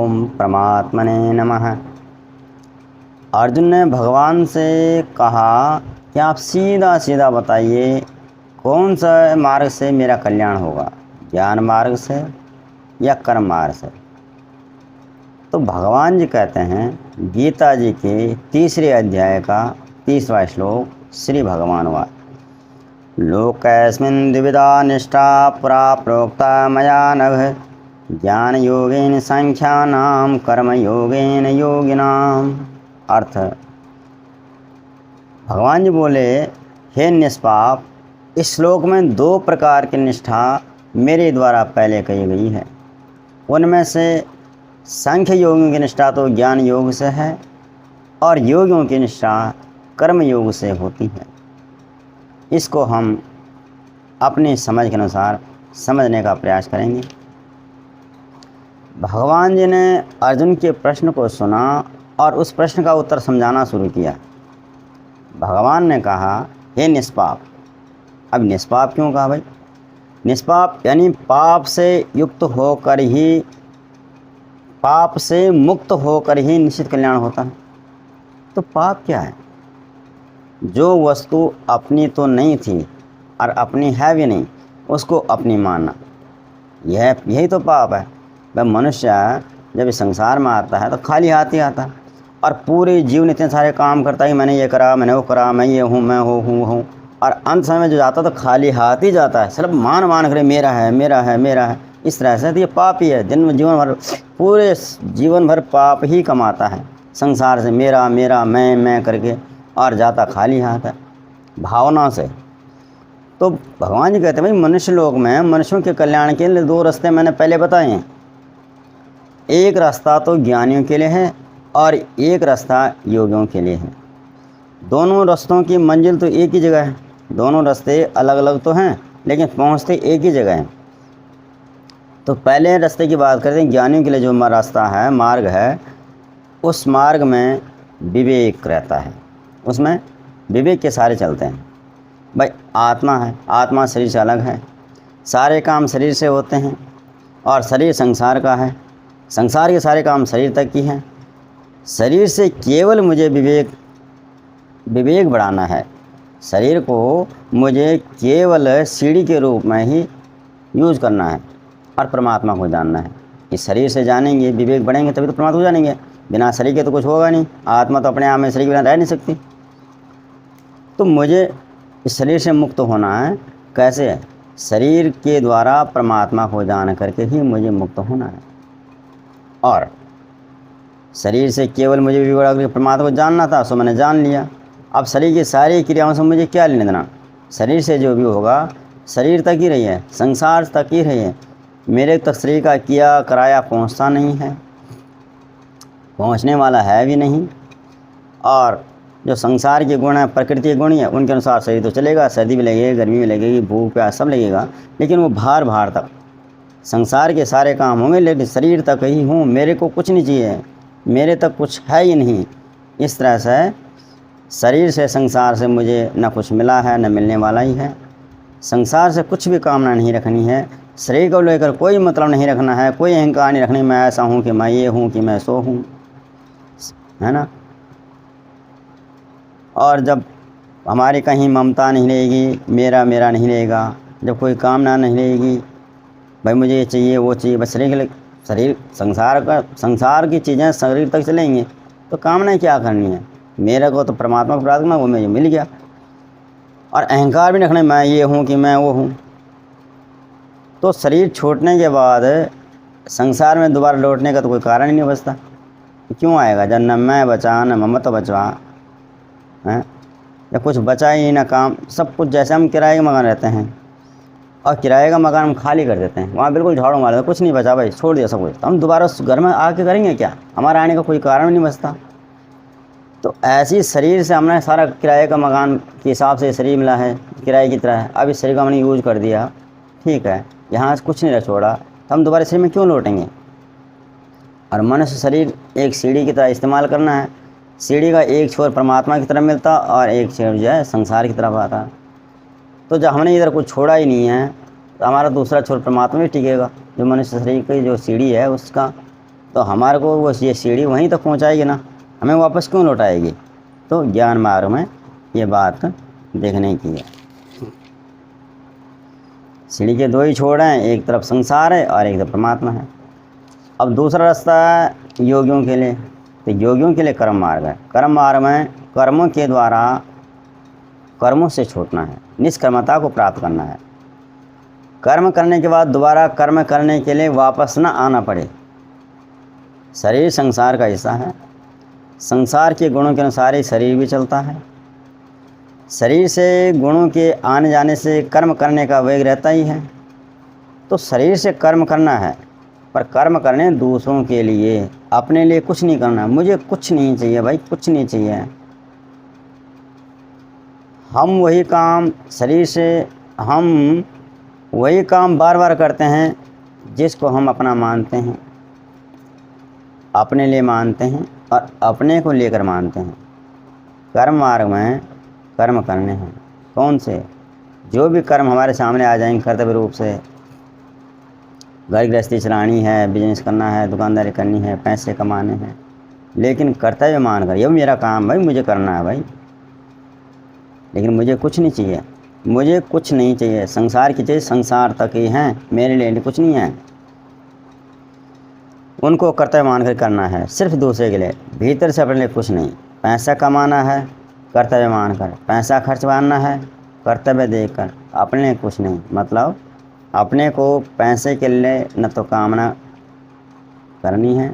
ओम परमात्मने नमः। अर्जुन ने भगवान से कहा कि आप सीधा सीधा बताइए कौन सा मार्ग से मेरा कल्याण होगा, ज्ञान मार्ग से या कर्म मार्ग से। तो भगवान जी कहते हैं गीता जी के 3रे अध्याय का 30वां श्लोक, श्री भगवान वाच लोकस्मिन् द्विविधा निष्ठा पुरा प्रोक्ता मया नघ ज्ञान योगेन सांख्यानाम कर्म योगेन योगिनाम। अर्थ, भगवान जी बोले, हे निष्पाप, इस श्लोक में 2 प्रकार की निष्ठा मेरे द्वारा पहले कही गई है। उनमें से सांख्य योगियों की निष्ठा तो ज्ञान योग से है और योगियों की निष्ठा कर्म योग से होती है। इसको हम अपनी समझ के अनुसार समझने का प्रयास करेंगे। भगवान जी ने अर्जुन के प्रश्न को सुना और उस प्रश्न का उत्तर समझाना शुरू किया। भगवान ने कहा, हे निष्पाप। अब निष्पाप क्यों कहा भाई? निष्पाप यानी पाप से युक्त होकर ही, पाप से मुक्त होकर ही निश्चित कल्याण होता है। तो पाप क्या है? जो वस्तु अपनी तो नहीं थी और अपनी है भी नहीं, उसको अपनी मानना, यही तो पाप है। वह मनुष्य जब इस संसार में आता है तो खाली हाथ ही आता है और पूरे जीवन इतने सारे काम करता है, मैंने ये करा, मैंने वो करा, मैं ये हूँ, मैं हूँ, और अंत समय में जो जाता तो खाली हाथ ही जाता है। सिर्फ मान करे मेरा है, मेरा है, मेरा है, इस तरह से। तो ये पाप ही है। जीवन भर, पूरे जीवन भर पाप ही कमाता है संसार से, मेरा मेरा मैं करके, और जाता खाली हाथ है भावना से। तो भगवान जी कहते हैं भाई, मनुष्य लोक में मनुष्यों के कल्याण के लिए 2 रास्ते मैंने पहले बताए हैं। एक रास्ता तो ज्ञानियों के लिए है और एक रास्ता योगियों के लिए है। दोनों रास्तों की मंजिल तो एक ही जगह है। दोनों रास्ते अलग अलग तो हैं लेकिन पहुंचते एक ही जगह हैं। तो पहले रास्ते की बात करते हैं। ज्ञानियों के लिए जो रास्ता है, मार्ग है, उस मार्ग में विवेक रहता है। उसमें विवेक के सारे चलते हैं। भाई आत्मा है, आत्मा शरीर से अलग है, सारे काम शरीर से होते हैं और शरीर संसार का है। संसार के सारे काम शरीर तक की हैं। शरीर से केवल मुझे विवेक बढ़ाना है। शरीर को मुझे केवल सीढ़ी के रूप में ही यूज करना है और परमात्मा को जानना है। इस शरीर से जानेंगे, विवेक बढ़ेंगे, तभी तो परमात्मा को जानेंगे। बिना शरीर के तो कुछ होगा नहीं। आत्मा तो अपने आप में शरीर के बिना रह नहीं सकती। तो मुझे इस शरीर से मुक्त होना है। कैसे है? शरीर के द्वारा परमात्मा को जान करके ही मुझे मुक्त होना है। और शरीर से केवल मुझे भी बड़ा परमात्मा को जानना था, सो मैंने जान लिया। अब शरीर की सारी क्रियाओं से मुझे क्या लेना देना? शरीर से जो भी होगा शरीर तक ही रही है, संसार तक ही रही है। मेरे तक शरीर का किया कराया पहुंचता नहीं है, पहुंचने वाला है भी नहीं। और जो संसार के गुण है, प्रकृति के गुण है, उनके अनुसार शरीर तो चलेगा। सर्दी भी लगेगी, गर्मी भी लगेगी, भूख प्यास सब लगेगा, लेकिन वो भार तक संसार के सारे काम होंगे, लेकिन शरीर तक ही हूँ। मेरे को कुछ नहीं चाहिए, मेरे तक कुछ है ही नहीं। इस तरह से शरीर से, संसार से मुझे न कुछ मिला है न मिलने वाला ही है। संसार से कुछ भी कामना नहीं रखनी है। शरीर को लेकर कोई मतलब नहीं रखना है, कोई अहंकार नहीं रखनी, मैं ऐसा हूँ कि मैं ये हूँ कि मैं सो हूँ, है ना। और जब हमारी कहीं ममता नहीं रहेगी, मेरा मेरा नहीं रहेगा, जब कोई कामना नहीं रहेगी, भाई मुझे ये चाहिए वो चाहिए, बस शरीर के लिए, शरीर संसार की चीज़ें शरीर तक चलेंगी तो कामना क्या करनी है? मेरे को तो परमात्मा को प्राप्त करना, वो मुझे मिल गया। और अहंकार भी रखना, मैं ये हूँ कि मैं वो हूँ। तो शरीर छूटने के बाद संसार में दोबारा लौटने का तो कोई कारण ही नहीं बचता। क्यों आएगा जब न मैं बचा न ममत बचवा है, जब कुछ बचा ही ना काम, सब कुछ। जैसे हम किराए के मकान रहते हैं और किराए का मकान हम खाली कर देते हैं, वहाँ बिल्कुल झाड़ू मार देते, कुछ नहीं बचा भाई, छोड़ दिया सब कुछ, तो हम दोबारा उस घर में आके करेंगे क्या? हमारा आने का कोई कारण नहीं बचता। तो ऐसी शरीर से हमने सारा किराए का मकान के हिसाब से शरीर मिला है, किराए की तरह है। अब इस शरीर का हमने यूज कर दिया, ठीक है, यहाँ से कुछ नहीं रह छोड़ा, तो हम दोबारा शरीर में क्यों लौटेंगे? और मनुष्य शरीर एक सीढ़ी की तरह इस्तेमाल करना है। सीढ़ी का एक छोर परमात्मा की तरफ मिलता और एक छोर जो है संसार की तरफ आता। तो जब हमने इधर कुछ छोड़ा ही नहीं है तो हमारा दूसरा छोर परमात्मा भी टिकेगा। जो मनुष्य शरीर की जो सीढ़ी है उसका तो हमारे को वो ये सीढ़ी वहीं तक पहुंचाएगी ना, हमें वापस क्यों लौटाएगी। तो ज्ञान मार्ग में ये बात देखने की है। सीढ़ी के दो ही छोर हैं, एक तरफ संसार है और एक तरफ परमात्मा है। अब दूसरा रास्ता है योगियों के लिए, तो योगियों के लिए कर्म मार्ग है। कर्म मार्ग में कर्मों के द्वारा कर्मों से छूटना है, निष्कर्मता को प्राप्त करना है। कर्म करने के बाद दोबारा कर्म करने के लिए वापस न आना पड़े। शरीर संसार का हिस्सा है, संसार के गुणों के अनुसार ही शरीर भी चलता है। शरीर से गुणों के आने जाने से कर्म करने का वेग रहता ही है। तो शरीर से कर्म करना है, पर कर्म करने दूसरों के लिए, अपने लिए कुछ नहीं करना। मुझे कुछ नहीं चाहिए भाई, कुछ नहीं चाहिए। हम वही काम शरीर से हम वही काम बार बार करते हैं जिसको हम अपना मानते हैं, अपने लिए मानते हैं और अपने को लेकर मानते हैं। कर्म मार्ग में कर्म करने हैं। कौन से? जो भी कर्म हमारे सामने आ जाएंगे कर्तव्य रूप से। घर गृहस्थी चलानी है, बिजनेस करना है, दुकानदारी करनी है, पैसे कमाने हैं, लेकिन कर्तव्य मान कर, ये मेरा काम भाई, मुझे करना है भाई, लेकिन मुझे कुछ नहीं चाहिए, मुझे कुछ नहीं चाहिए। संसार की चीज़ संसार तक ही हैं, मेरे लिए कुछ नहीं है। उनको कर्तव्य मानकर करना है, सिर्फ दूसरे के लिए, भीतर से अपने लिए कुछ नहीं। पैसा कमाना है कर्तव्य मानकर, पैसा खर्चवाना है कर्तव्य देकर, अपने लिए कुछ नहीं। मतलब अपने को पैसे के लिए न तो कामना करनी है,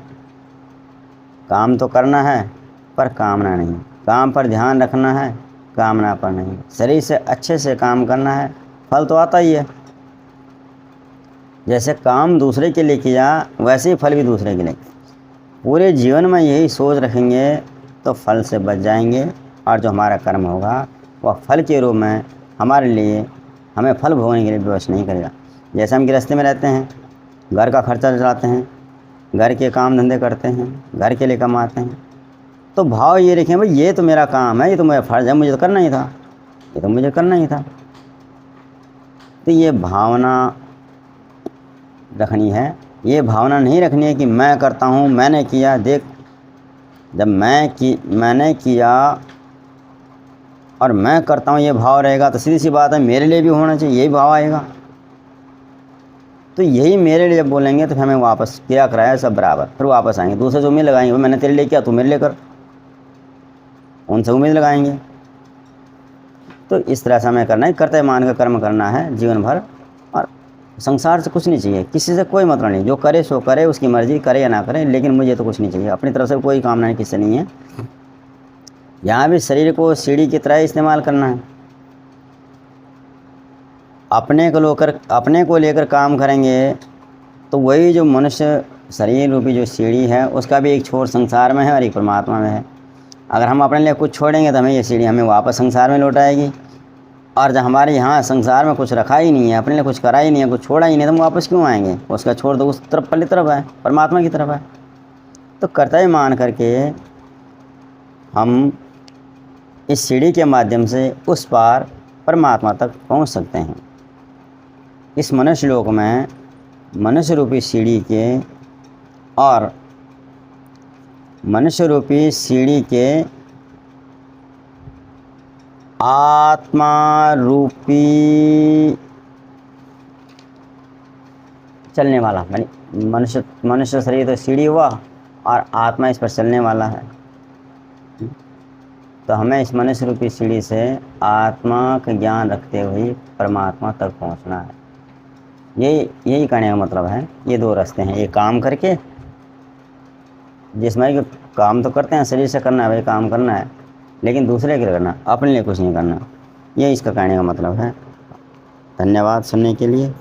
काम तो करना है पर कामना नहीं, काम पर ध्यान रखना है, कामना पर नहीं। शरीर से अच्छे से काम करना है, फल तो आता ही है। जैसे काम दूसरे के लिए किया वैसे ही फल भी दूसरे के लिए। पूरे जीवन में यही सोच रखेंगे तो फल से बच जाएंगे, और जो हमारा कर्म होगा वह फल के रूप में हमारे लिए, हमें फल भोगने के लिए विवश नहीं करेगा। जैसे हम गृहस्थी में रहते हैं, घर का खर्चा चलाते हैं, घर के काम धंधे करते हैं, घर के लिए कमाते हैं, तो भाव ये रखें भाई ये तो मेरा काम है, ये तो मेरा फ़र्ज़ है, मुझे तो करना ही था, ये तो मुझे करना ही था। तो ये भावना रखनी है। ये भावना नहीं रखनी है कि मैं करता हूँ, मैंने किया। देख, जब मैंने किया और मैं करता हूँ ये भाव रहेगा तो सीधी सी बात है मेरे लिए भी होना चाहिए, यही भाव आएगा। तो यही मेरे लिए जब बोलेंगे तो हमें वापस क्या कराया सब बराबर, फिर वापस आएंगे, दूसरे से उम्मीद लगाएंगे, मैंने तेरे लिए किया तू मेरे लिए कर, उनसे उम्मीद लगाएंगे। तो इस तरह से हमें करना है, कर्तव्य मान कर कर्म करना है जीवन भर, और संसार से कुछ नहीं चाहिए, किसी से कोई मतलब नहीं। जो करे सो करे, उसकी मर्जी, करे या ना करे, लेकिन मुझे तो कुछ नहीं चाहिए। अपनी तरफ से कोई कामना किसी से नहीं है। यहाँ भी शरीर को सीढ़ी की तरह इस्तेमाल करना है। अपने को लेकर काम करेंगे तो वही जो मनुष्य शरीर रूपी जो सीढ़ी है उसका भी एक छोर संसार में है और एक परमात्मा में है। अगर हम अपने लिए कुछ छोड़ेंगे तो हमें ये सीढ़ी हमें वापस संसार में लौटाएगी, और जब हमारे यहाँ संसार में कुछ रखा ही नहीं है, अपने लिए कुछ करा ही नहीं है, कुछ छोड़ा ही नहीं, तो हम वापस क्यों आएंगे। उसका छोड़ दो, उस तरफ पहली तरफ है, परमात्मा की तरफ है। तो कर्तव्य मान करके हम इस सीढ़ी के माध्यम से उस पार परमात्मा तक पहुँच सकते हैं। इस मनुष्य लोक में मनुष्य रूपी सीढ़ी के और मनुष्य रूपी सीढ़ी के आत्मा रूपी चलने वाला, मनुष्य शरीर तो सीढ़ी हुआ और आत्मा इस पर चलने वाला है। तो हमें इस मनुष्य रूपी सीढ़ी से आत्मा का ज्ञान रखते हुए परमात्मा तक पहुंचना है। यही कहने का मतलब है। ये दो रास्ते हैं, एक काम करके, जिसमें काम तो करते हैं शरीर से करना है भाई, काम करना है, लेकिन दूसरे के लिए करना, अपने लिए कुछ नहीं करना। ये इसका कहने का मतलब है। धन्यवाद सुनने के लिए।